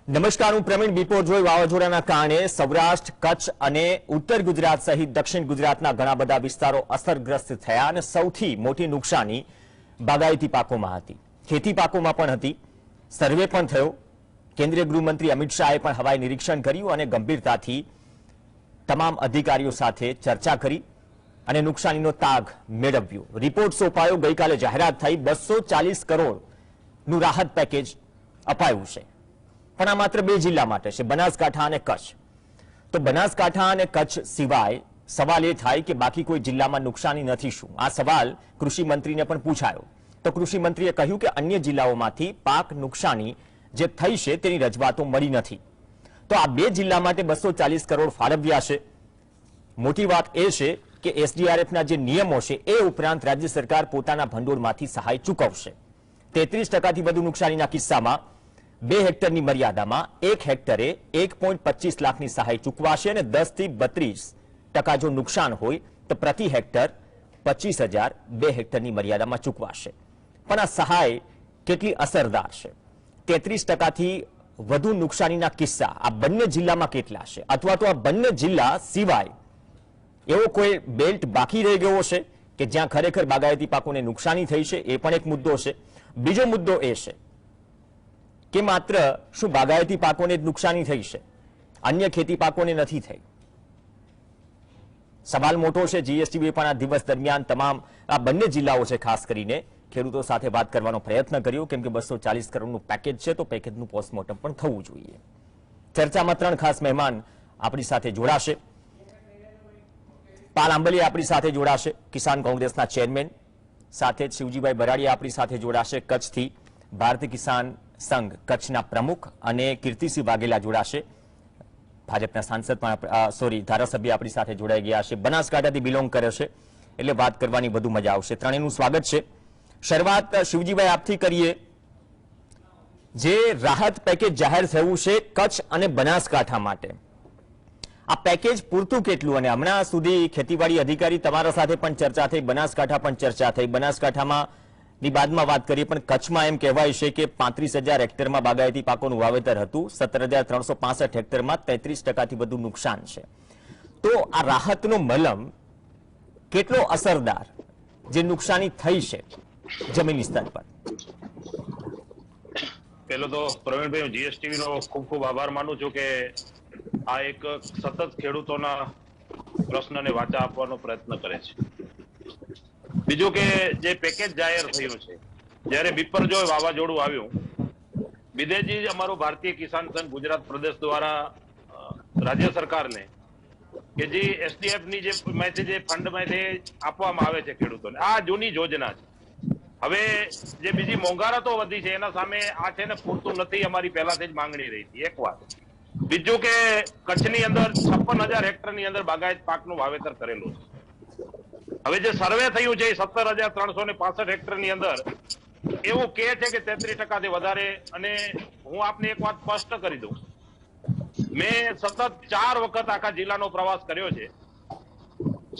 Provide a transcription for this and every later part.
નમસ્કાર, હું પ્રવીણ બીપોર જોઈ વાવાઝોડાના કારણે સૌરાષ્ટ્ર, કચ્છ અને ઉત્તર ગુજરાત સહિત દક્ષિણ ગુજરાતના ઘણા બધા વિસ્તારો અસરગ્રસ્ત થયા અને સૌથી મોટી નુકસાની બાગાયતી પાકોમાં હતી, ખેતી પાકોમાં પણ હતી. સર્વે પણ થયો. કેન્દ્રીય ગૃહમંત્રી અમિત શાહે પણ હવાઈ નિરીક્ષણ કર્યું અને ગંભીરતાથી તમામ અધિકારીઓ સાથે ચર્ચા કરી અને નુકસાનીનો તાગ મેળવ્યો. રિપોર્ટ સોંપાયો. ગઈકાલે જાહેરાત થઈ 240 કરોડનું રાહત પેકેજ અપાયું છે, પણ આ માત્ર 2 જિલ્લા માટે છે, બનાસકાંઠા અને કચ્છ. તો બનાસકાંઠા અને કચ્છ સિવાય સવાલ એ થાય કે બાકી કોઈ જિલ્લામાં નુકસાની નથી શું? આ સવાલ કૃષિ મંત્રીને પણ પૂછાયો તો કૃષિ મંત્રીએ કહ્યું કે અન્ય જિલ્લાઓમાંથી પાક નુકસાની જે થઈ છે તેની રજૂઆતો મળી નથી. તો આ 2 જિલ્લા માટે 240 કરોડ ફાળવ્યા છે. મોટી વાત એ છે કે એસડીઆરએફના જે નિયમો છે એ ઉપરાંત રાજ્ય સરકાર પોતાના ભંડોળમાંથી સહાય ચૂકવશે. 33%થી વધુ નુકસાનીના કિસ્સામાં 2 હેક્ટરની મર્યાદામાં 1 હેક્ટરે 1.25 લાખની સહાય ચૂકવાશે અને 10 થી 32% જો નુકસાન હોય તો પ્રતિ હેક્ટર 25,000 2 હેક્ટરની મર્યાદામાં ચૂકવાશે. પણ આ સહાય કેટલી અસરદાર છે? 33%થી વધુ નુકસાનીના કિસ્સા આ બંને જિલ્લામાં કેટલા છે, અથવા તો આ બંને જિલ્લા સિવાય એવો કોઈ બેલ્ટ બાકી રહી ગયો છે કે જ્યાં ખરેખર બાગાયતી પાકોને નુકસાની થઈ છે? એ પણ એક મુદ્દો છે. બીજો મુદ્દો એ છે કે માત્ર શું બાગાયતી પાકોને જ નુકસાની થઈ છે, અન્ય ખેતી પાકોને નથી થઈ? સવાલ મોટો છે. જીએસટીવીએ પણ આ દિવસ દરમિયાન તમામ આ બંને જિલ્લાઓ છે ખાસ કરીને ખેડૂતો સાથે વાત કરવાનો પ્રયત્ન કર્યો, કેમ કે 240 કરોડનું પેકેજ છે તો પેકેજનું પોસ્ટમોર્ટમ પણ થવું જોઈએ. ચર્ચામાં 3 ખાસ મહેમાન આપણી સાથે જોડાશે. પાલ આંબલિયા આપણી સાથે જોડાશે, કિસાન કોંગ્રેસના ચેરમેન. સાથે જ શિવજીભાઈ બરાડિયા આપણી સાથે જોડાશે, કચ્છથી ભારતીય કિસાન સંઘ કચ્છના પ્રમુખ, અને કીર્તિસિંહ વાઘેલા જોડાશે, ભાજપના સાંસદ પણ ધારાસભ્ય આપણી સાથે જોડાઈ ગયા છે, બનાસકાંઠાથી બિલોંગ કરે છે, એટલે વાત કરવાની વધુ મજા આવશે. ત્રણેયનું સ્વાગત છે. શરૂઆત શિવજીભાઈ આપથી કરીએ. જે રાહત પેકેજ જાહેર થયું છે કચ્છ અને બનાસકાંઠા માટે, આ પેકેજ પૂરતું કેટલું? અને હમણાં સુધી ખેતીવાડી અધિકારી તમારા સાથે પણ ચર્ચા થઈ, બનાસકાંઠા પણ ચર્ચા થઈ, બનાસકાંઠામાં ની બાદમાં વાત કરીએ, પણ કચ્છમાં એમ કહેવાય છે કે 35,000 હેક્ટરમાં બાગાયતી પાકોનું વાવેતર હતું, 17,365 હેક્ટરમાં 33%થી વધુ નુકસાન છે. તો આ રાહતનો મલમ કેટલો અસરદાર જે નુકસાની થઈ છે જમીની સ્તર પર? પેલો તો પ્રવીણભાઈ, હું જીએસટીવી નો ખૂબ ખૂબ આભાર માનું છું કે આ એક સતત ખેડૂતોના પ્રશ્નને વાચા આપવાનો પ્રયત્ન કરે છે. બીજું કે જે પેકેજ જાહેર થયું છે, જયારે બિપરજોય વાવાઝોડું આવ્યું, વિદેજી અમારું ભારતીય કિસાન સંઘ ગુજરાત પ્રદેશ દ્વારા રાજ્ય સરકારને કે જે એસડીએફ ની જે ફંડમાંથી આપવામાં આવે છે ખેડૂતોને, આ જૂની યોજના છે. હવે જે બીજી મોંઘવારીઓ વધી છે એના સામે આ છે ને પૂરતું નથી, અમારી પહેલાથી જ માંગણી રહી હતી. એક વાત. બીજું કે કચ્છની અંદર 56,000 હેક્ટરની અંદર બાગાયત પાકનું વાવેતર કરેલું છે. હવે જે સર્વે થયું છે 17,365 હેક્ટરની અંદર એવું કે છે કે 33%થી વધારે. અને હું આપને એક વાત સ્પષ્ટ કરી દઉં, મેં સતત 4 વખત આખા જિલ્લાનો પ્રવાસ કર્યો છે.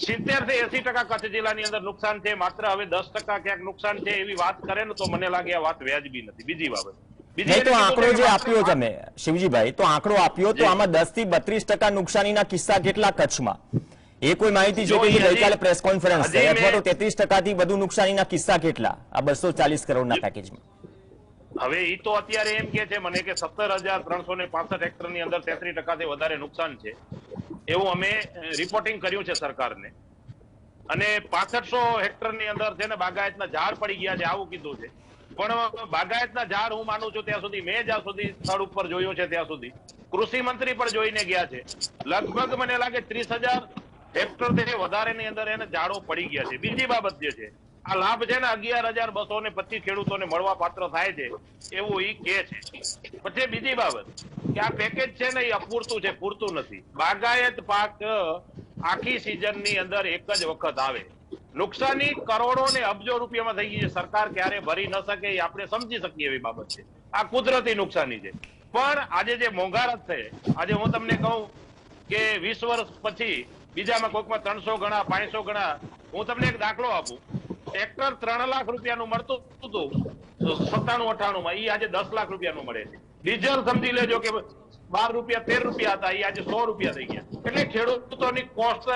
70 થી 80% કચ્છ જિલ્લાની અંદર નુકસાન છે, માત્ર હવે 10% ક્યાંક નુકસાન છે એવી વાત કરે ને તો મને લાગે આ વાત વ્યાજબી નથી. બીજી બાબત, તો આંકડો જે આપ્યો તમે શિવજીભાઈ, તો આંકડો આપ્યો તો આમાં 10 થી 32% નુકસાનીના કિસ્સા કેટલા કચ્છમાં? એ કોઈ માહિતી છે કે ગઈકાલે પ્રેસ કોન્ફરન્સ થઈ, અથવા તો 33%થી વધુ નુકસાનીના કિસ્સા કેટલા આ 240 કરોડના પેકેજમાં? હવે એ તો અત્યારે એમ કે છે મને કે 17,365 હેક્ટરની અંદર 33%થી વધારે નુકસાન છે એવું અમે રિપોર્ટિંગ કર્યું છે સરકારને. અને 6500 હેક્ટરની અંદર છે ને બાગાયતના ઝાડ પડી ગયા છે આવું કીધું છે. પણ બાગાયતના ઝાડ હું માનું છું ત્યાં સુધી, મેં જ્યાં સુધી સ્થળ ઉપર જોયું છે ત્યાં સુધી, કૃષિ મંત્રી પણ જોઈને ગયા છે, લગભગ મને લાગે 30,000 હેક્ટરથી વધારેની અંદર એને ઝાડો પડી ગયા છે. બીજી બાબત જે છે, આ લાભ છે ને 11,225 ખેડૂતોને મળવા પાત્ર થાય છે એવું ઈ કે છે. પછી બીજી બાબત કે આ પેકેજ છે ને એ અપૂરતું છે, પૂરતું નથી. બાગાયત પાક આખી સિઝનની અંદર એક જ વખત આવે. નુકસાની કરોડો ને અબજો રૂપિયામાં થઈ ગઈ છે, સરકાર ક્યારે ભરી ન શકે એ આપણે સમજી શકીએ એવી બાબત છે. આ કુદરતી નુકસાની છે. પણ આજે જે મોંઘવારી છે, આજે હું તમને કહું કે 20 વર્ષ પછી બીજામાં કોઈકમાં 300 ગણા 500 ગણા. હું તમને એક દાખલો આપું, ટ્રેક્ટર 3 લાખ રૂપિયાનું મળતું હતું 97-98 માં, એ આજે 10 લાખ રૂપિયાનું મળે છે. ડીઝલ સમજી લેજો કે 12 રૂપિયા 13 રૂપિયા હતા, એ આજે 100 રૂપિયા થઈ ગયા. એટલે ખેડૂતોની કોસ્ટ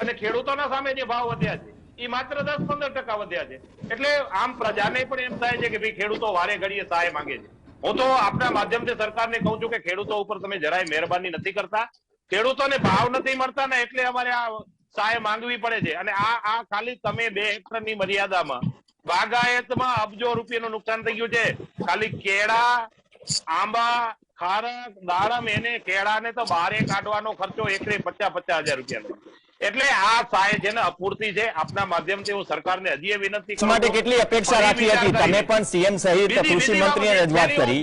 અને ખેડૂતોના સામે જે ભાવ વધ્યા છે એ માત્ર 10-15% વધ્યા છે. એટલે આમ પ્રજાને પણ એમ થાય છે કે ભાઈ ખેડૂતો વારે ઘડીએ સહાય માંગે છે. હું તો આપના માધ્યમથી સરકારને કહું છું કે ખેડૂતો ઉપર તમે જરાય મહેરબાની નથી કરતા. ખેડૂતોને ભાવ નથી મળતા ને એટલે અમારે આ સહાય માંગવી પડે છે. અને આ ખાલી તમે 2 હેક્ટરની મર્યાદામાં બાગાયતમાં અબજો રૂપિયાનું નુકસાન થઈ ગયું છે. ખાલી કેળા, આંબા, ખારક, દાડમ, એને કેળાને તો બારે કાઢવાનો ખર્ચો એકરે 50,000 રૂપિયાનો. એટલે આ સહાય છે ને અપૂરતી છે. આપના માધ્યમથી હું સરકારને હજી વિનંતી કરું માટે કેટલી અપેક્ષા રાખી હતી તમે? પણ સીએમ સહિત કૃષિ મંત્રીએ રજૂઆત કરી.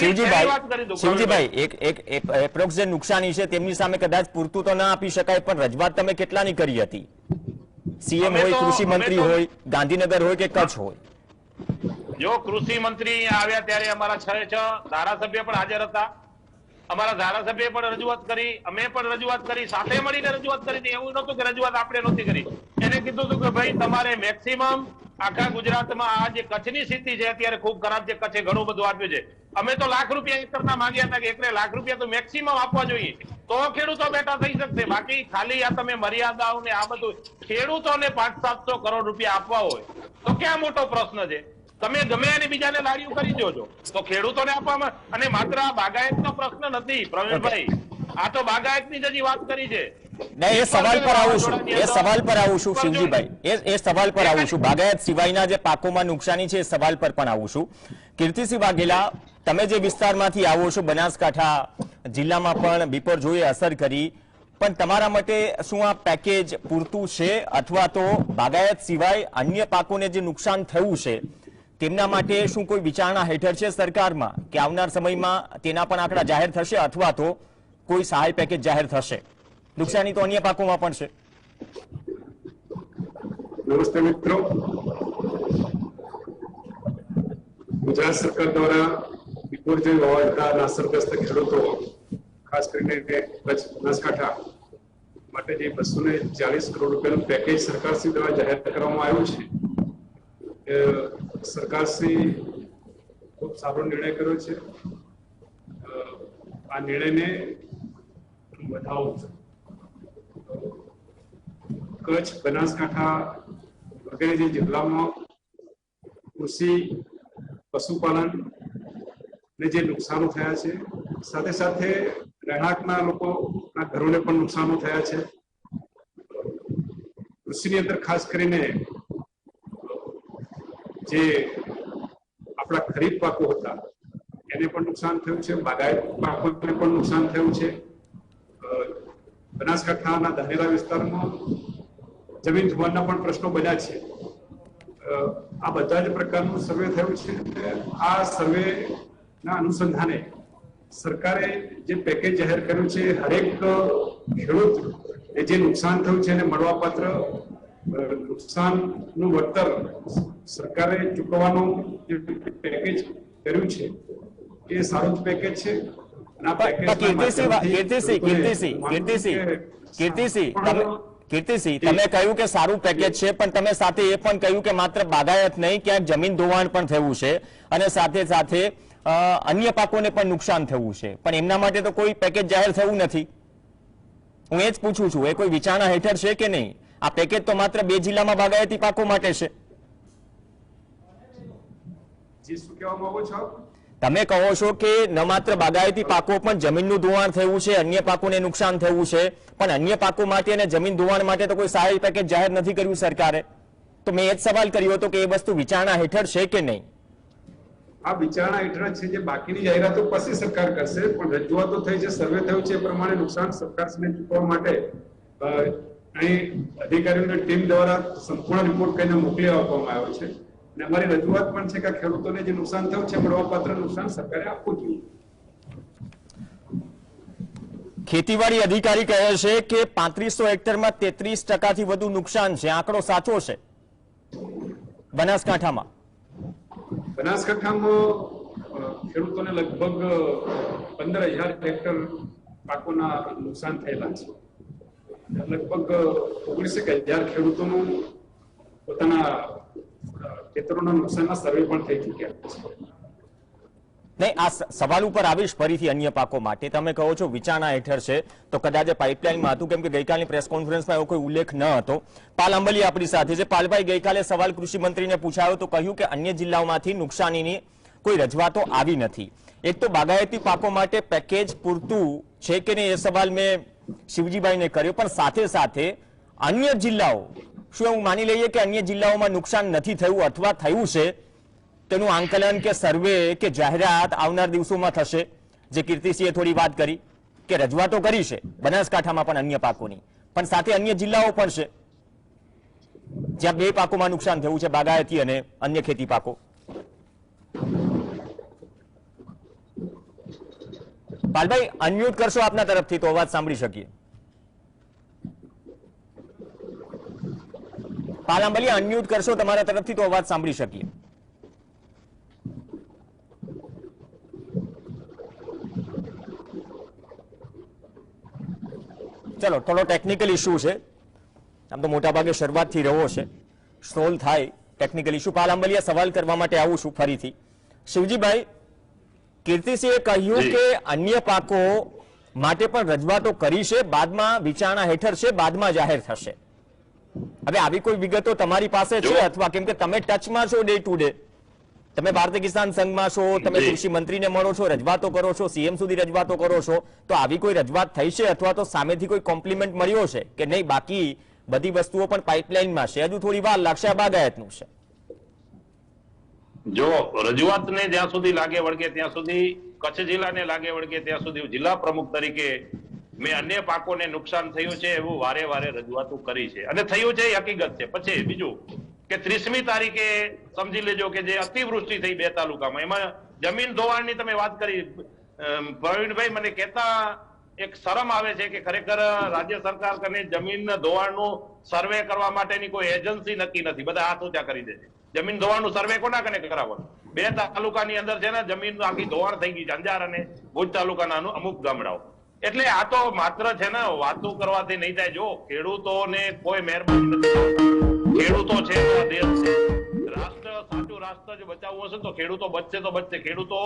શિવજીભાઈ, એક એપ્રોક્સ જે નુકસાની છે તેમની સામે કદાચ પૂરતું તો ના આપી શકાય, પણ રજૂઆત તમે કેટલાની કરી હતી? સીએમ હોય, કૃષિ મંત્રી હોય, ગાંધીનગર હોય કે કચ્છ હોય? જો કૃષિ મંત્રી આવ્યા ત્યારે અમારા 6 ધારાસભ્ય પણ હાજર હતા. અમારા ધારાસભ્ય પણ રજૂઆત કરી, અમે પણ રજૂઆત કરી, સાથે મળીને રજૂઆત કરી હતી. એવું નતું કે રજૂઆત આપણે નહોતી કરી. એને કીધું હતું કે ભાઈ તમારે મેક્સિમમ આખા ગુજરાતમાં આ જે કચ્છની સ્થિતિ છે અત્યારે ખૂબ ખરાબ છે. કચ્છે ઘણું બધું આપ્યું છે. અમે તો લાખ રૂપિયા એકરના માંગ્યા હતા કે એકરે લાખ રૂપિયા તો મેક્સિમમ આપવા જોઈએ, તો ખેડૂતો બેઠા થઈ શકશે. બાકી ખાલી આ તમે મર્યાદાઓ ને આ બધું ખેડૂતોને 500-700 કરોડ રૂપિયા આપવા હોય તો ક્યાં મોટો પ્રશ્ન છે? તમે ગમે અને બીજાને લારીઓ કરી દો છો તો ખેડૂતોને આપવામાં. અને માત્ર આ બાગાયતનો પ્રશ્ન નથી પ્રવીણભાઈ, આ તો બાગાયતની જ હજી વાત કરી છે. એ સવાલ પર આવું છું શિવજીભાઈ, એ સવાલ પર આવું છું. બાગાયત સિવાયના જે પાકોમાં નુકસાની છે એ સવાલ પર પણ આવું છું. કીર્તિસિંહ વાઘેલા, તમે જે વિસ્તારમાંથી આવો છો, બનાસકાંઠા જિલ્લામાં પણ બિપરજોયે અસર કરી, પણ તમારા માટે શું આ પેકેજ પૂરતું છે અથવા તો બાગાયત સિવાય અન્ય પાકોને જે નુકસાન થયું છે તેમના માટે શું કોઈ વિચારણા હેઠળ છે સરકારમાં કે આવનાર સમયમાં તેના પણ આંકડા જાહેર થશે અથવા તો કોઈ સહાય પેકેજ જાહેર થશે? નુકસાની તો અન્ય પાકોમાં પણ છે. નમસ્તે મિત્રો, ગુજરાત સરકાર દ્વારા બિપરજોય વાવાઝોડાના અસરગ્રસ્ત ખેડૂતો, ખાસ કરીને કચ્છ, બનાસકાંઠા માટે જે 240 કરોડ રૂપિયાનું પેકેજ સરકારશ્રી દ્વારા જાહેર કરવામાં આવ્યું છે, સરકારશ્રી ખૂબ સારો નિર્ણય કર્યો છે. આ નિર્ણયને વધાવો. કચ્છ, બનાસકાંઠા વગેરે જે જિલ્લામાં કૃષિ, પશુપાલન ને જે નુકસાનો થયા છે, સાથે સાથે રહેણાંકના લોકોના ઘરોને પણ નુકસાનો થયા છે. કૃષિની અંદર ખાસ કરીને જે આપણા ખરીફ પાકો હતા એને પણ નુકસાન થયું છે, બાગાયત પાકોને પણ નુકસાન થયું છે. બનાસકાંઠાના ધાનેરા વિસ્તારમાં જમીન ધોવાણના પણ પ્રશ્નો બન્યા છે. આ બધા જ પ્રકારનું સર્વે થયું છે. આ સર્વેના અનુસંધાને સરકારે જે પેકેજ જાહેર કર્યું છે, હરેક ખેડૂત જે નુકસાન થયું છે એને મળવાપાત્ર નુકસાનનું વળતર સરકારે ચૂકવવાનું જે પેકેજ કર્યું છે એ સારું જ પેકેજ છે. કીર્તિસિંહ, તમે કહ્યું કે સારું પેકેજ છે, પણ તમે સાથે એ પણ કહ્યું કે માત્ર બાગાયત નહીં, ક્યાંક જમીન ધોવાણ પણ થયું છે અને સાથે સાથે અન્ય પાકોને પણ નુકસાન થયું છે, પણ એમના માટે તો કોઈ પેકેજ જાહેર થયું નથી. હું એ જ પૂછું છું, એ કોઈ વિચારણા હેઠળ છે કે નહીં? આ પેકેજ તો માત્ર 2 જિલ્લામાં બાગાયતી પાકો માટે છે. તમે કહો છો કે ન માત્ર બાગાયતી પાકો પણ જમીનનું ધોવાણ થયું છે, અન્ય પાકોને નુકસાન થયું છે, પણ અન્ય પાકો માટે અને જમીન ધોવાણ માટે તો કોઈ સહાય પેકેજ જાહેર નથી કર્યું સરકારે. તો મેં એ જ સવાલ કર્યો હતો કે એ વસ્તુ વિચારણા હેઠળ છે કે નહીં? આ વિચારણા હેઠળ છે. જે બાકીની જાહેરાતો પછી સરકાર કરશે, પણ રજૂઆતો થઈ છે, સર્વે થયું છે, એ પ્રમાણે નુકસાન સરકારશ્રીને ચૂકવવા માટે અહીં અધિકારીઓની ટીમ દ્વારા સંપૂર્ણ રિપોર્ટ કરીને મોકલી આપવામાં આવ્યો છે. અને અમારી રજૂઆત પણ છે કે ખેડૂતોને જે નુકસાન થયું છે મળવાપાત્ર નુકસાન સરકારે આપવું જોઈએ. ખેતીવાડી અધિકારી કહે છે કે 3500 હેક્ટરમાં 33% થી વધુ નુકસાન છે. આંકડો સાચો છે? બનાસકાંઠામાં ખેડૂતોને લગભગ 15,000 હેક્ટર પાકોના નુકસાન થયેલા છે. લગભગ 19,000 ખેડૂતોનું પોતાના ખેતરોના નુકસાનના સર્વે પણ થઈ ચૂક્યા છે. નહીં, આ સવાલ ઉપર આવીશ ફરીથી અન્ય પાકો માટે. તમે કહો છો વિચારણા હેઠળ છે, તો કદાચ પાઇપલાઇનમાં હતું, કેમ કે ગઈકાલની પ્રેસ કોન્ફરન્સમાં એવો કોઈ ઉલ્લેખ ન હતો. પાલ અંબલી આપણી સાથે છે. પાલભાઈ, ગઈકાલે સવાલ કૃષિ મંત્રીને પૂછાયો તો કહ્યું કે અન્ય જિલ્લાઓમાંથી નુકસાનીની કોઈ રજૂઆતો આવી નથી. એક તો બાગાયતી પાકો માટે પેકેજ પૂરતું છે કે નહીં એ સવાલ મેં શિવજીભાઈને કર્યો, પણ સાથે સાથે અન્ય જિલ્લાઓ, શું એવું માની લઈએ કે અન્ય જિલ્લાઓમાં નુકસાન નથી થયું અથવા થયું છે, તેનું આંકલન કે સર્વે કે જાહેરાત આવનાર દિવસોમાં થશે? જે કીર્તિસિંહે થોડી વાત કરી કે રજૂઆતો કરી છે બનાસકાંઠામાં પણ અન્ય પાકોની, પણ સાથે અન્ય જિલ્લાઓ પણ છે જ્યાં બે પાકોમાં નુકસાન થયું છે, બાગાયતી અને અન્ય ખેતી પાકો. પાલભાઈ, અનમ્યુટ કરશો આપના તરફથી તો અવાજ સાંભળી શકીએ. પાલ અંબલી, અનમ્યુટ કરશો તમારા તરફથી તો અવાજ સાંભળી શકીએ. ચલો, થોડો ટેકનિકલ ઇશ્યુ છે, આમ તો મોટાભાગે શરૂઆતથી રહ્યો છે, સોલ્વ થાય ટેકનિકલ ઇશ્યુ. પાલ અંબલિયા, સવાલ કરવા માટે આવું છું ફરીથી. શિવજીભાઈ, કીર્તિસિંહે કહ્યું કે અન્ય પાકો માટે પણ રજૂઆતો કરી છે, બાદમાં વિચારણા હેઠળ છે, બાદમાં જાહેર થશે. હવે આવી કોઈ વિગતો તમારી પાસે છે અથવા, કેમ કે તમે ટચમાં છો ડે ટુ ડે, તમે ભારતીય કિસાન સંઘમાં છો, તમે કૃષિ મંત્રીને મળો છો, રજૂઆતો કરો છો, સીએમ સુધી રજૂઆતો કરો છો, તો આવી કોઈ રજૂઆત થઈ છે અથવા તો સામેથી કોઈ કોમ્પ્લિમેન્ટ મળ્યો છે કે નહીં? બાકી બધી વસ્તુઓ પણ પાઇપલાઇનમાં છે, હજુ થોડી વાર લાગશે, આ બાગાયતનું છે. જો રજૂઆતને જ્યાં સુધી લાગે વળગે ત્યાં સુધી, કચ્છ જિલ્લાને લાગે વળગે ત્યાં સુધી જિલ્લા પ્રમુખ તરીકે મેં અન્ય પાકોને નુકસાન થયું છે એવું વારે વારે રજૂઆતો કરી છે અને થયું છે એ હકીકત છે. પછી બીજું કે 30મી તારીખે સમજી લેજો કે જે અતિવૃષ્ટિ થઈ 2 તાલુકામાં, એમાં જમીન ધોવાણની તમે વાત કરી પ્રવીણભાઈ, મને કહેતા એક શરમ આવે છે કે ખરેખર રાજ્ય સરકાર કને જમીન ધોવાણનું સર્વે કરવા માટેની કોઈ એજન્સી નક્કી નથી. બધા હાથ ઊંચા કરી દે છે. જમીન ધોવાણનું સર્વે કોના કને કરાવવાનું? 2 તાલુકાની અંદર છે ને જમીન આખી ધોવાણ થઈ ગઈ છે, અંજાર અને ભુજ તાલુકાના અમુક ગામડાઓ. એટલે આ તો માત્ર છે ને વાતો કરવાથી નહીં થાય. જો ખેડૂતોને કોઈ મહેરબાની નથી, ખેડૂતો છે તો આ દેશ છે. રાષ્ટ્ર, સાચું રાષ્ટ્ર જો બચાવવું હશે તો ખેડૂતો બચશે તો બચશે. ખેડૂતો,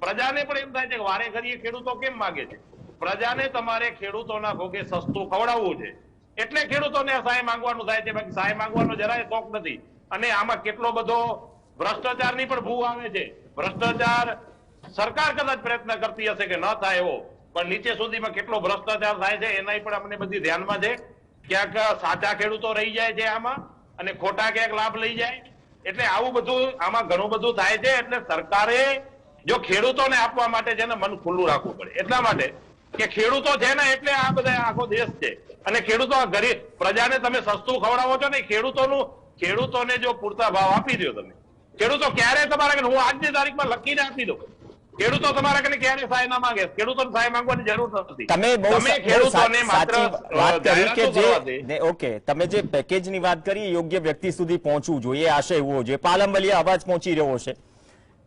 પ્રજાને પણ એમ થાય છે કે વારે ઘડીએ ખેડૂતો કેમ માગે છે? પ્રજાને તમારે ખેડૂતોના ભોગે સસ્તું ખવડાવવું છે એટલે ખેડૂતોને સહાય માંગવાનું થાય છે, બાકી સહાય માંગવાનો જરાય શોખ નથી. અને આમાં કેટલો બધો ભ્રષ્ટાચારની પણ ભૂ આવે છે. ભ્રષ્ટાચાર સરકાર કદાચ પ્રયત્ન કરતી હશે કે ન થાય એવો, પણ નીચે સુધીમાં કેટલો ભ્રષ્ટાચાર થાય છે એના પણ અમને બધી ધ્યાનમાં છે. ક્યાંક સાચા ખેડૂતો રહી જાય છે આમાં અને ખોટા ક્યાંક લાભ લઈ જાય. એટલે આવું બધું આમાં ઘણું બધું થાય છે. એટલે સરકારે જો ખેડૂતોને આપવા માટે છે ને મન ખુલ્લું રાખવું પડે. એટલા માટે કે ખેડૂતો છે ને એટલે આ બધા આખો દેશ છે. અને ખેડૂતો ગરીબ પ્રજાને તમે સસ્તું ખવડાવો છો ને, ખેડૂતોને જો પૂરતા ભાવ આપી દો તમે, ખેડૂતો ક્યારે તમારા, હું આજની તારીખમાં લખીને આપી દઉં, ખેડૂતો તમારા કને ક્યારે સહાય ના માંગે. ખેડૂતોને સહાય માંગવાની જરૂર નથી. તમે ખેડૂતોને માત્ર વાત કરી કે જે ઓકે, તમે જે પેકેજની વાત કરી યોગ્ય વ્યક્તિ સુધી પહોંચવું જોઈએ, આશય હોવો જોઈએ. પાલ અંબલિયા, અવાજ પહોંચી રહ્યો છે.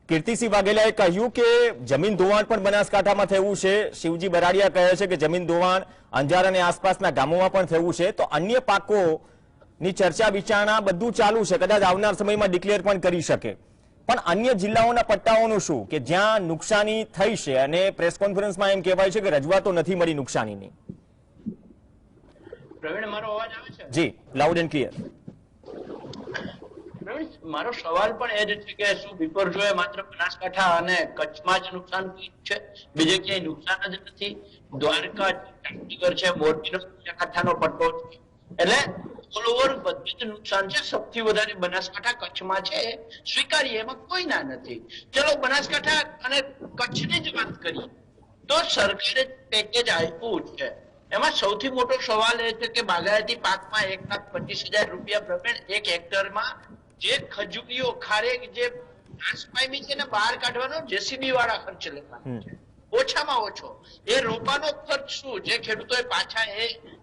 કીર્તિસિંહ વાઘેલાએ કહ્યું કે જમીન ધોવાણ પણ બનાસકાંઠામાં થયું છે. શિવજી બરાડિયા કહે છે કે જમીન ધોવાણ અંજાર અને આસપાસના ગામોમાં પણ થયું છે. તો અન્ય પાકોની ચર્ચા વિચારણા બધું ચાલુ છે, કદાચ આવનાર સમયમાં ડિક્લેર પણ કરી શકે. પણ અન્ય જિલ્લાઓના પટ્ટાઓનું શું, કે જ્યાં નુકસાની થઈ છે અને પ્રેસ કોન્ફરન્સમાં એમ કહેવાય છે કે રજૂઆતો નથી મળી નુકસાનીની? પ્રવીણ, મારો અવાજ આવે છે? જી, લાઉડ એન્ડ ક્લિયર. પ્રવીણ, મારો સવાલ પણ એ જ છે કે શું વિપરજોએ માત્ર બનાસકાંઠા અને કચ્છમાં જ નુકસાન થયું છે, બીજે ક્યાંય નુકસાન જ નથી? દ્વારકા, જામનગર છે, મોરબીનો કાંઠાનો પટ્ટો છે, એટલે ઓલ ઓવર બધું જ નુકસાન છે. સૌથી વધારે બનાસકાંઠા કચ્છમાં છે, સ્વીકારીએ, એમાં કોઈ ના નથી. ચલો બનાસકાંઠા અને કચ્છની જ વાત કરીએ તો સરકારે પેકેજ આપ્યું છે. એમાં સૌથી મોટો સવાલ એ છે કે બાગાયતી પાકમાં 1,25,000 રૂપિયા પ્રવીણ એક હેક્ટરમાં જે ખજૂરીઓ, ખારેક જે નાશ પામી છે ને બહાર કાઢવાનો જેસીબી વાળા ખર્ચ લેવાના છે, ઓછામાં ઓછો. એ રોપાનો ખર્ચ શું, જે ખેડૂતોએ પાછા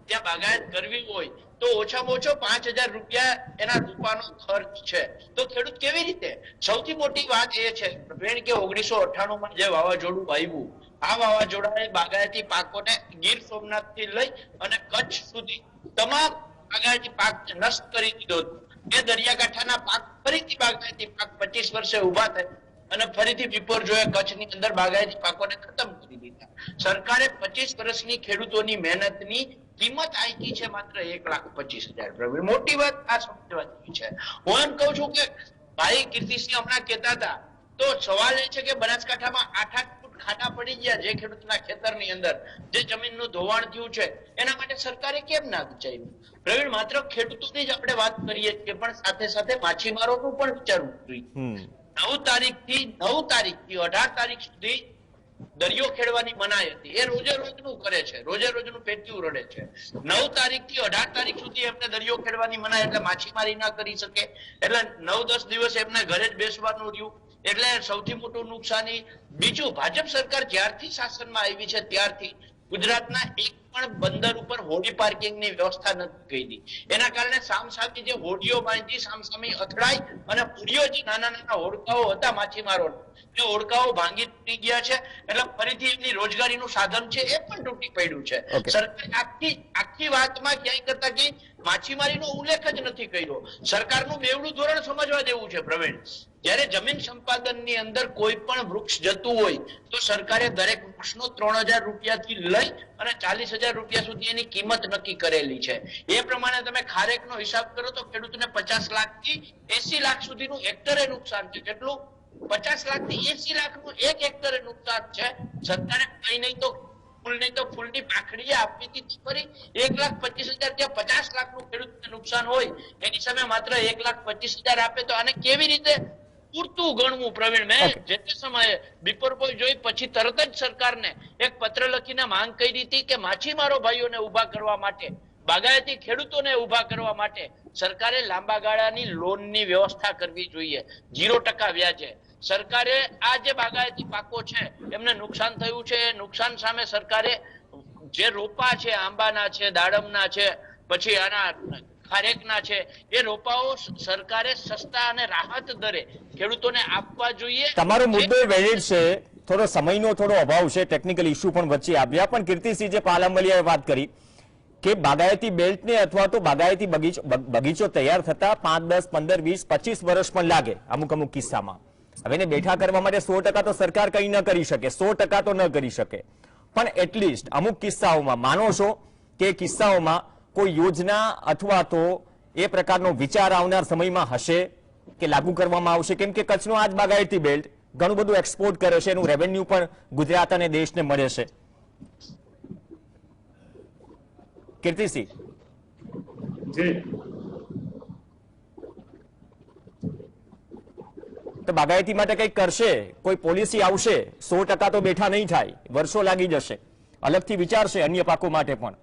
ત્યાં બાગાયત કરવી હોય તો ઓછામાં ઓછો 5,000 રૂપિયા એના રૂપાનો ખર્ચ છે. તો ખેડૂત કેવી રીતે? સૌથી મોટી વાત એ છે પ્રવીણ કે 1998માં જે વાવાઝોડું આવ્યું, આ વાવાઝોડાએ બાગાયતી પાકોને ગીર સોમનાથ થી લઈ અને કચ્છ સુધી તમામ બાગાયતી પાક નષ્ટ કરી દીધો. એ દરિયાકાંઠાના પાક ફરીથી બાગાયતી પાક 25 વર્ષે ઉભા થાય અને ફરીથી વિપર્યોએ કચ્છની અંદર બાગાયતી પાકોને ખતમ કરી દીધા. સરકારે 25 વર્ષની ખેડૂતોની મહેનતની કિંમત આંકી છે માત્ર 1,25,000. પ્રવીણ, મોટી વાત આ સમજવા જેવી છે. હું એમ કહું છું કે ભાઈ કીર્તિસિંહ હમણાં કહેતા હતા, તો સવાલ એ છે કે બનાસકાંઠામાં 8-8 ફૂટ ખાડા પડી ગયા જે ખેડૂતના ખેતરની અંદર, જે જમીનનું ધોવાણ થયું છે, એના માટે સરકારે કેમ ના વિચાર્યું? પ્રવીણ, માત્ર ખેડૂતોની જ આપણે વાત કરીએ છીએ, પણ સાથે સાથે માછીમારોનું પણ વિચારવું જોઈએ. 9 તારીખથી 18 તારીખ સુધી દરિયો ખેડવાની મનાઈ હતી. એ રોજે રોજનું કરે છે, રોજે રોજનું પેટ્યું રડે છે. 9 તારીખથી 18 તારીખ સુધી એમને દરિયો ખેડવાની મનાઈ, એટલે માછીમારી ના કરી શકે, એટલે 9-10 દિવસ એમને ઘરે જ બેસવાનું રહ્યું, એટલે સૌથી મોટું નુકસાની. બીજું, ભાજપ સરકાર જ્યારથી શાસનમાં આવી છે ત્યારથી ગુજરાતના એક પણ બંદર ઉપર હોડી પાર્કિંગની વ્યવસ્થા નથી કરી. એના કારણે સામસામી જે હોડીઓ બાંધી સામસામી અથડાઈ અને હોડીઓ જે નાના નાના હોડકાઓ હતા માછીમારો, એ હોડકાઓ ભાંગી તૂટી ગયા છે, એટલે ફરીથી એમની રોજગારીનું સાધન છે એ પણ તૂટી પડ્યું છે. સરકાર આખી વાતમાં ક્યાંય કરતા ક્યાંય માછીમારીનો ઉલ્લેખ જ નથી કર્યો. સરકારનું બેવડું ધોરણ સમજવા જેવું છે પ્રવીણ. જ્યારે જમીન સંપાદનની અંદર કોઈ પણ વૃક્ષ જતું હોય તો સરકારે દરેક વૃક્ષનો 3,000 રૂપિયાથી લઈ અને 40,000 રૂપિયા સુધી એની કિંમત નક્કી કરેલી છે. એ પ્રમાણે તમે ખારેકનો હિસાબ કરો તો ખેડૂતને 50 લાખથી 80 લાખ સુધીનું હેક્ટરે નુકસાન છે. કેટલું? 50 લાખથી 80 લાખનું એક હેક્ટરે નુકસાન છે. સરકારે કઈ નહીં તો ફૂલની પાંખડીએ આપવી હતી ફરી 1,25,000 ત્યાં 50 લાખનું ખેડૂતને નુકસાન હોય, એની સામે માત્ર 1,25,000 આપે તો આને કેવી રીતે પૂરતું ગણવું? પ્રવીણ, મેં જે તે સમયે બિપોરપોઈ જોઈ પછી તરત જ સરકારને એક પત્ર લખીને માંગ કરી હતી કે માછીમારો ભાઈઓને ઉભા કરવા માટે, બાગાયતી ખેડૂતોને ઉભા કરવા માટે સરકારે લાંબા ગાળાની લોનની વ્યવસ્થા કરવી જોઈએ 0% વ્યાજે. સરકારે આ જે બાગાયતી પાકો છે એમને નુકસાન થયું છે, નુકસાન સામે સરકારે જે રોપા છે, આંબાના છે, દાડમના છે, પછી આના ખારેકના છે, એ રોપાઓ સરકારે સસ્તા અને રાહત દરે ખેડૂતોને આપવા જોઈએ. તમારો મુદ્દો વેલિડ છે, થોડો સમયનો થોડો અભાવ છે, ટેકનિકલ ઇશ્યુ પણ વચ્ચે આવ્યા. પણ કીર્તિસિંહ જે પાલમલિયાએ વાત કરી કે બાગાયતી બેલ્ટને અથવા તો બાગાયતી બગીચો તૈયાર થતા 5, 10, 15, 20, 25 વર્ષ પણ લાગે અમુક કિસ્સામાં. હવે એને બેઠા કરવા માટે 100% તો સરકાર કંઈ ન કરી શકે, 100% તો ન કરી શકે, પણ એટલીસ્ટ અમુક કિસ્સાઓમાં માનો છો કે કિસ્સાઓમાં કોઈ યોજના અથવા તો એ પ્રકારનો વિચાર આવનાર સમયમાં હશે કે લાગુ કરવામાં આવશે? કેમ કે કચ્છનો આ જ બાગાયતી બેલ્ટ ઘણું બધું એક્સપોર્ટ કરે છે, એનું રેવન્યુ પણ ગુજરાત અને દેશને મળે છે. કીર્તિસિંહ, તો બાગાયતી માટે કંઈક કરશે, કોઈ પોલિસી આવશે? 100% તો બેઠા નહીં થાય, વર્ષો લાગી જશે, અલગથી વિચારશે અન્ય પાકો માટે પણ.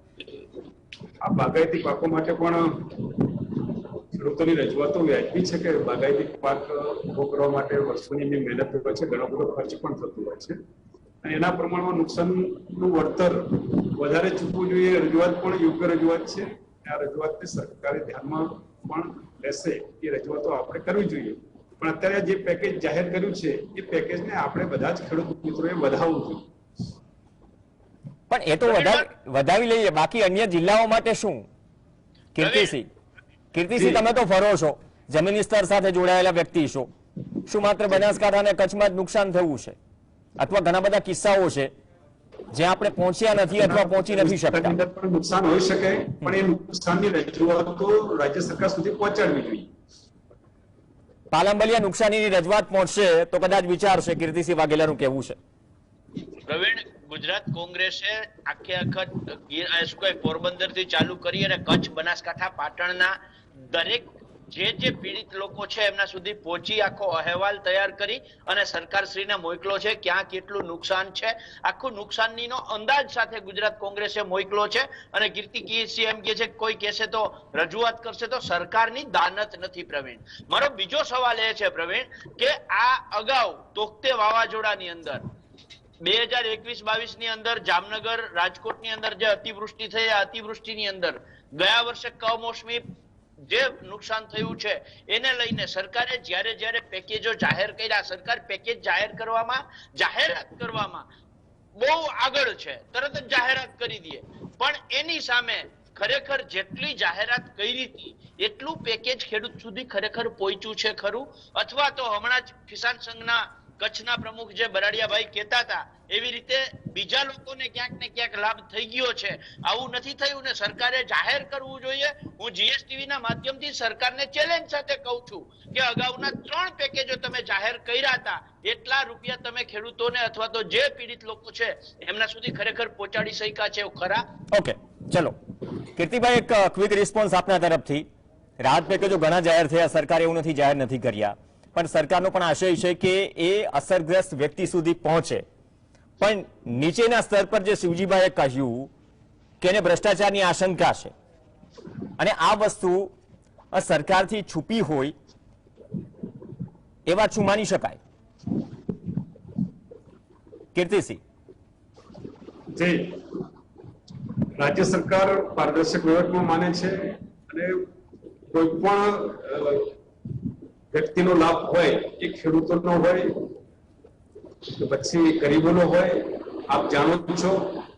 આ બાગાયતી પાકો માટે પણ ખેડૂતોની રજૂઆતો વ્યાજબી છે કે બાગાયતી પાક ઉભો કરવા માટે વર્ષોની મહેનત હોય છે, ઘણો બધો ખર્ચ પણ થતો હોય છે, અને એના પ્રમાણમાં નુકસાનનું વળતર વધારે ચૂકવવું જોઈએ. રજૂઆત પણ યોગ્ય રજૂઆત છે. આ રજૂઆતને સરકારે ધ્યાનમાં પણ લેશે એ રજૂઆતો આપણે કરવી જોઈએ. પણ અત્યારે જે પેકેજ જાહેર કર્યું છે એ પેકેજને આપણે બધા જ ખેડૂત મિત્રોએ વધાવવું જોઈએ. પણ એ તો વધાવી લઈએ, બાકી અન્ય જિલ્લાઓ માટે શું? કીર્તિસિંહ, તમે તો ફરો છો, જમીન સ્તર સાથે જોડાયેલા વ્યક્તિ છો, શું માત્ર બનાસકાંઠા અને કચ્છમાં જ નુકસાન થયું છે અથવા ઘણા બધા કિસ્સાઓ છે જ્યાં આપણે પહોંચ્યા નથી અથવા પહોંચી નથી શકતા? નુકસાન હોઈ શકે, પણ એ નુકસાનની રજૂઆતો રાજ્ય સરકાર સુધી પહોંચાડવી જોઈએ. પાલમબલિયા નુકસાનીની રજૂઆત પહોંચશે તો કદાચ વિચારશે. કીર્તિસિંહ વાઘેલાનું કહેવું છે. પ્રવીણ, ગુજરાત કોંગ્રેસે આખે પોરબંદર થી ચાલુ કરી અને કચ્છ, બનાસકાંઠા, પાટણના દરેક જે પીડિત લોકો છે એમના સુધી પહોંચી આખો અહેવાલ તૈયાર કરી અને સરકારશ્રીને મોકલો છે. ક્યાં કેટલું નુકસાન છે આખું નુકસાનનો અંદાજ સાથે ગુજરાત કોંગ્રેસે મોકલો છે. અને કીર્તિસિંહ એમ કહે છે કોઈ કહેશે તો રજૂઆત કરશે તો સરકારની દાનત નથી. પ્રવીણ, મારો બીજો સવાલ એ છે પ્રવીણ કે આ અગાઉ તોકતે વાવાઝોડાની અંદર 2021-22 ની અંદર જામનગર, રાજકોટની અંદર જે અતિવૃષ્ટિ થઈ, આ અતિવૃષ્ટિની અંદર ગયા વર્ષે કમોસમી જે નુકસાન થયું છે એને લઈને સરકારે જ્યારે પેકેજો જાહેર કર્યા, સરકાર પેકેજ જાહેરાત કરવામાં બહુ આગળ છે, તરત જ જાહેરાત કરી દે, પણ એની સામે ખરેખર જેટલી જાહેરાત કરી હતી એટલું પેકેજ ખેડૂત સુધી ખરેખર પહોંચ્યું છે ખરું? અથવા તો હમણાં જ કિસાન સંઘના કચ્છના પ્રમુખ જે બરાડિયાભાઈ કહેતા હતા એવી રીતે બીજા લોકોને ક્યાંક ને ક્યાંક લાભ થઈ ગયો છે. આવું નથી થયું ને સરકારે જાહેર કરવું જોઈએ. હું જીએસટીવી ના માધ્યમથી સરકારને ચેલેન્જ સાથે કહું છું કે અગાઉના 3 પેકેજો તમે જાહેર કર્યા હતા, એટલા રૂપિયા તમે ખેડૂતોને અથવા તો જે પીડિત લોકો છે એમના સુધી ખરેખર પહોંચાડી શક્યા છે ખરા? ઓકે, ચલો કીર્તિભાઈ, એક ક્વિક રિસ્પોન્સ આપના તરફથી. રાહત પેકેજો ઘણા જાહેર થયા, સરકારે એવું નથી જાહેર નથી કર્યા, પણ સરકારનો પણ આશય છે કે એ અસરગ્રસ્ત વ્યક્તિ સુધી પહોંચે. પણ નીચેના સ્તર પર જે શિવજીભાઈએ કહ્યું કે એને ભ્રષ્ટાચારની આશંકા છે અને આ વસ્તુ સરકારથી છુપી હોય એ વાત શું માની શકાય? કીર્તિસિંહ. જી, રાજ્ય સરકાર પારદર્શક વહીવટમાં માને છે અને કોઈ પણ વ્યક્તિનો લાભ હોય, એ ખેડૂતોનો હોય કે પછી ગરીબોનો હોય. આપ જાણો જ છો,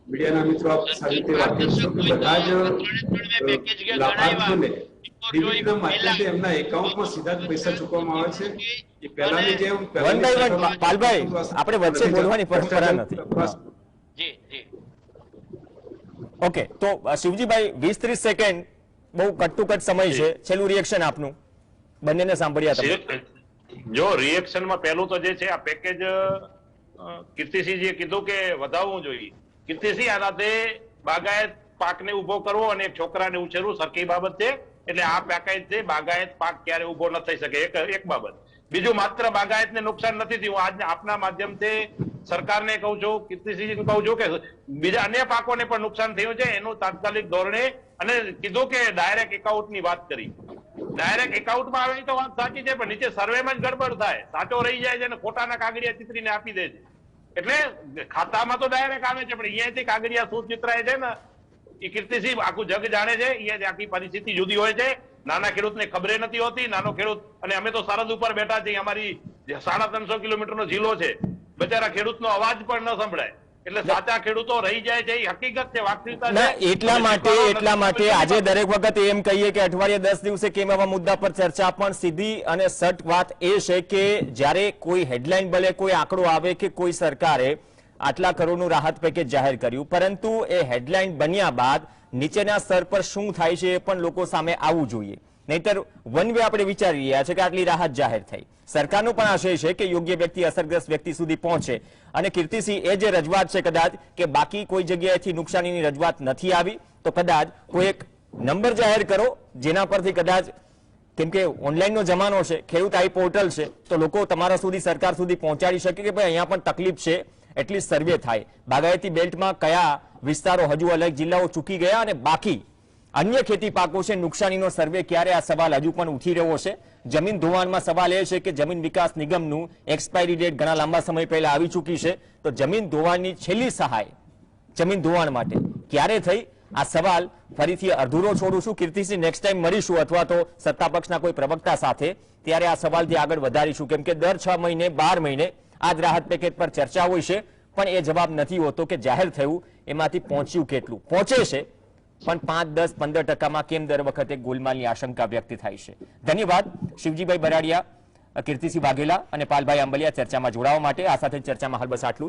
મીડિયાના મિત્રો આપ સારી રીતે વાકેફ છો કે બધા જ લાભાર્થીઓને ડિવિડન્ડ માધ્યમથી એમના એકાઉન્ટમાં સીધા જ પૈસા ચૂકવવામાં આવે છે. એ પહેલાની જેમ વન બાય વન પાલભાઈ, આપણે વચ્ચે બોલવાની પરંપરા નથી. જી જી. ઓકે, તો શિવજીભાઈ 20-30 સેકન્ડ બહુ કટ ટુ કટ સમય છે, છેલ્લું રિએક્શન આપનું. બંનેને સાંભળ્યા તમે. જો રિએક્શનમાં પહેલું તો જે છે આ પેકેજ, કીર્તિસિંહજીએ કીધું કે વધારવું જોઈએ. કીર્તિસિંહ, આનાથી બાગાયત પાકને ઉભો કરવો અને એક છોકરાને ઉછેરવું સરખી બાબત છે. એટલે આ પેકેજથી બાગાયત પાક ક્યારે ઉભો ન થઈ શકે, એક બાબત. બીજું, માત્ર બાગાયતને નુકસાન નથી થયું. આજે આપના માધ્યમથી સરકારને કહું છું, કીર્તિસિંહજીને કહું છું કે બીજા અન્ય પાકોને પણ નુકસાન થયું છે, એનું તાત્કાલિક ધોરણે. અને કીધું કે ડાયરેક્ટ એકાઉન્ટની વાત કરી. ડાયરેક્ટ એકાઉન્ટમાં આવે તો વાત સાચી છે, પણ નીચે સર્વેમાં જ ગડબડ થાય, સાચો રહી જાય છે અને ખોટાના કાગળિયા ચિત્રીને આપી દે છે. એટલે ખાતામાં તો ડાયરેક્ટ આવે છે, પણ અહીંયાથી કાગળિયા શું ચિત્રાય છે ને એ કીર્તિસિંહ આખું જગ જાણે છે. અહીંયા આખી પરિસ્થિતિ જુદી હોય છે. નાના ખેડૂતને ખબરે નથી હોતી. નાનો ખેડૂત, અને અમે તો સરહદ ઉપર બેઠા છીએ, અમારી 350 કિલોમીટરનો જિલ્લો છે, બચારા ખેડૂતનો અવાજ પણ ન સંભળાય. એટલે સાચા ખેડૂતો રહી જાય છે, એ હકીકત છે, વાસ્તવિકતા ના, છે. એટલા માટે આજે દરેક વખત એમ કહીએ કે અઠવાડિયે 10 દિવસે કેમ આવા મુદ્દા પર ચર્ચા, પણ સીધી અને સટ વાત એ છે કે જ્યારે કોઈ હેડલાઇન ભલે કોઈ આંકડો આવે કે કોઈ સરકારે આટલા કરોડનું રાહત પેકેજ જાહેર કર્યું, પરંતુ એ હેડલાઇન બન્યા બાદ નીચેના સ્તર પર શું થાય છે એ પણ લોકો સામે આવવું જોઈએ. નહીતર વન વે આપણે વિચારી રહ્યા છે કે આટલી રાહત જાહેર થઈ. સરકારનો પણ આશય છે કે યોગ્ય વ્યક્તિ અસરગ્રસ્ત વ્યક્તિ સુધી પહોંચે. અને કીર્તિસિંહ, એ જે રજૂઆત છે કદાચ કે બાકી કોઈ જગ્યાએથી નુકસાનીની રજૂઆત નથી આવી, તો કદાચ કોઈ એક નંબર જાહેર કરો જેના પરથી કદાચ, કેમ કે ઓનલાઈનનો જમાનો છે, ખેડૂત આઈ પોર્ટલ છે, તો લોકો તમારા સુધી, સરકાર સુધી પહોંચાડી શકે કે ભાઈ અહીંયા પણ તકલીફ છે, એટલી સર્વે થાય. બાગાયતી બેલ્ટમાં કયા વિસ્તારો હજુ અલગ જિલ્લાઓ ચૂકી ગયા અને બાકી અન્ય ખેતી પાકો છે, નુકસાનીનો સર્વે ક્યારે? આ સવાલ હજુ પણ ઉઠી રહ્યો છે. જમીન ધોવાણમાં સવાલ એ છે કે જમીન વિકાસ નિગમનું એક્સપાયરી ડેટ ઘણા લાંબા સમય પહેલા આવી ચૂકી છે, તો જમીન ધોવાણની છેલ્લી સહાય જમીન ધોવાણ માટે ક્યારે થઈ? આ સવાલ ફરીથી અધૂરો છોડું છું. કીર્તિસિંહ, નેક્સ્ટ ટાઈમ મળીશું અથવા તો સત્તાપક્ષના કોઈ પ્રવક્તા સાથે, ત્યારે આ સવાલથી આગળ વધારીશું, કેમ કે દર 6 મહિને 12 મહિને આ જ રાહત પેકેજ પર ચર્ચા હોય છે, પણ એ જવાબ નથી હોતો કે જાહેર થયું એમાંથી પહોંચ્યું કેટલું. પહોંચે છે પણ 5-10-15% કેમ દર વખતે ગોલમાલની આશંકા વ્યક્ત થાય છે. ધન્યવાદ શિવજીભાઈ બરાડિયા, કીર્તિસિંહ વાઘેલા અને પાલભાઈ આંબલિયા ચર્ચામાં જોડાવા માટે. આ સાથે ચર્ચામાં હાલ બસ આટલું જ.